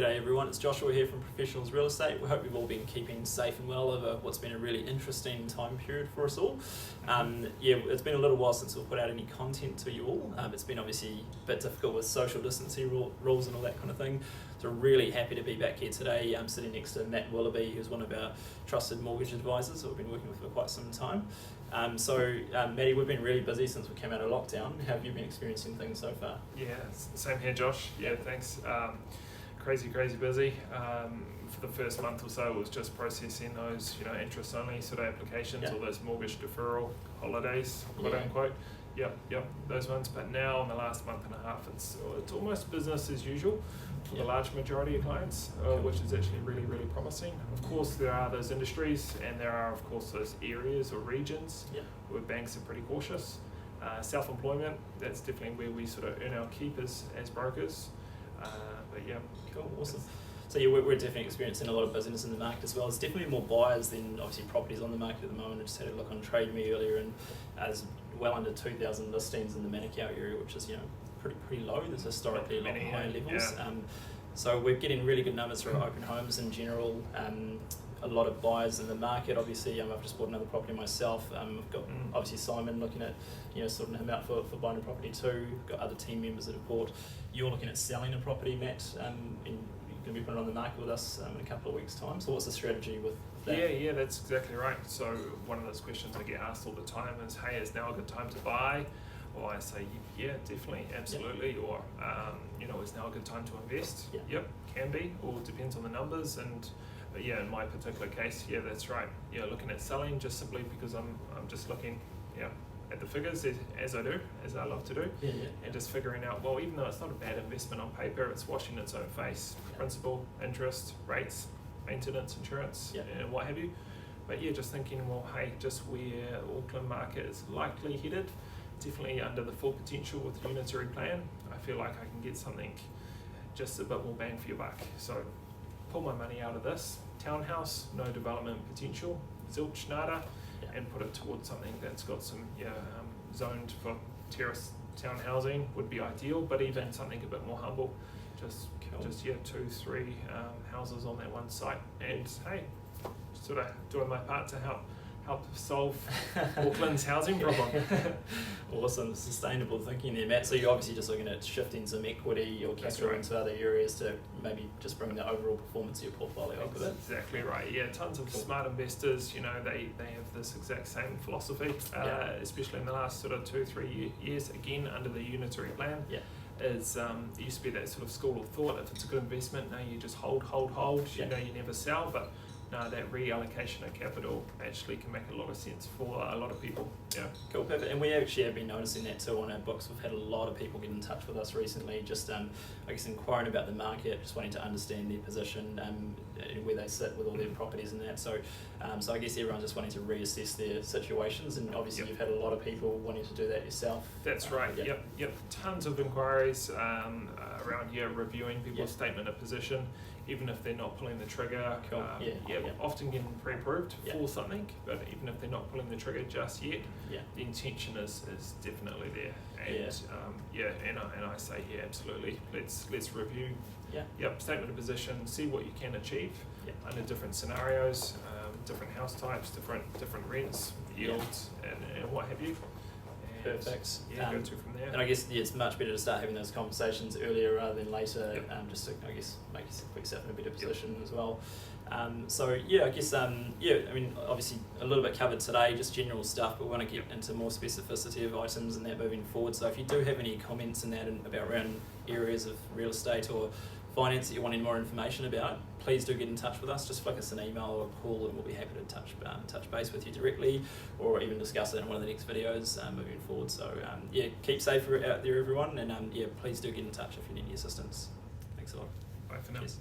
G'day everyone, it's Joshua here from Professionals Real Estate. We hope you've all been keeping safe and well over what's been a really interesting time period for us all. It's been a little while since we've put out any content to you all. It's been obviously a bit difficult with social distancing rules and all that kind of thing. So really happy to be back here today. I'm sitting next to Matt Willoughby, who's one of our trusted mortgage advisors that we've been working with for quite some time. Matty, we've been really busy since we came out of lockdown. How have you been experiencing things so far? Yeah, same here, Josh. Yeah, thanks. Crazy busy. For the first month or so, it was just processing those, interest only sort of applications, or those mortgage deferral holidays, quote unquote. Yep, those ones. But now in the last month and a half, it's almost business as usual for the large majority of clients, which is actually really promising. Of course, there are those industries, and there are of course those areas or regions where banks are pretty cautious. Self-employment, that's definitely where we sort of earn our keep as brokers. Cool, awesome. So we're definitely experiencing a lot of business in the market as well. There's definitely more buyers than obviously properties on the market at the moment. I just had a look on TradeMe earlier, and as well under 2,000 listings in the Manukau area, which is pretty low. There's historically a lot higher levels. So we're getting really good numbers for open homes in general. A lot of buyers in the market. Obviously, I've just bought another property myself. I've got obviously Simon looking at sorting him out for buying a property too. Got other team members that have bought. You're looking at selling a property, Matt, and you're going to be putting it on the market with us in a couple of weeks' time. So what's the strategy with that? Yeah, that's exactly right. So one of those questions I get asked all the time is, hey, is now a good time to buy? Or I say, yeah, definitely, absolutely. Or, is now a good time to invest? Yep, can be, or depends on the numbers. But in my particular case, that's right. Looking at selling just simply because I'm just looking, at the figures as I love to do, and just figuring out, well, even though it's not a bad investment on paper, it's washing its own face, principal, interest, rates, maintenance, insurance, and what have you. But just thinking, well, hey, just where the Auckland market is likely headed, definitely under the full potential with the unitary plan, I feel like I can get something just a bit more bang for your buck. So pull my money out of this townhouse, no development potential, zilch nada, and put it towards something that's got some zoned for terrace town housing would be ideal, but even something a bit more humble, just 2-3 houses on that one site, and hey, sort of doing my part to help solve Auckland's housing problem. Awesome, sustainable thinking there, Matt. So you're obviously just looking at shifting some equity or capital into other areas to maybe just bring the overall performance of your portfolio up with it. Exactly right. Yeah, tons of smart investors. They have this exact same philosophy, especially in the last sort of 2-3 years. Again, under the unitary plan. Is it used to be that sort of school of thought, if it's a good investment, you just hold, you never sell, but no, that reallocation of capital actually can make a lot of sense for a lot of people. Cool, perfect. And we actually have been noticing that too on our books. We've had a lot of people get in touch with us recently, just inquiring about the market, just wanting to understand their position, where they sit with all their properties and that. So I guess everyone's just wanting to reassess their situations, and obviously you've had a lot of people wanting to do that yourself. That's right. Yep. Tons of inquiries around reviewing people's statement of position, even if they're not pulling the trigger. Often getting pre-approved for something, but even if they're not pulling the trigger just yet, the intention is definitely there. And and I say absolutely. Let's review. Statement of position. See what you can achieve under different scenarios, different house types, different rents, yields, and what have you. Perfect. Go to from there. And I guess it's much better to start having those conversations earlier rather than later, just to make yourself in a better position as well. I guess I mean, obviously a little bit covered today, just general stuff, but we want to get into more specificity of items and that moving forward. So if you do have any comments in that about around areas of real estate or finance that you're wanting more information about, please do get in touch with us. Just flick us an email or a call, and we'll be happy to touch base with you directly, or even discuss it in one of the next videos moving forward. So keep safe out there, everyone, and please do get in touch if you need any assistance. Thanks a lot. Bye for now. Cheers.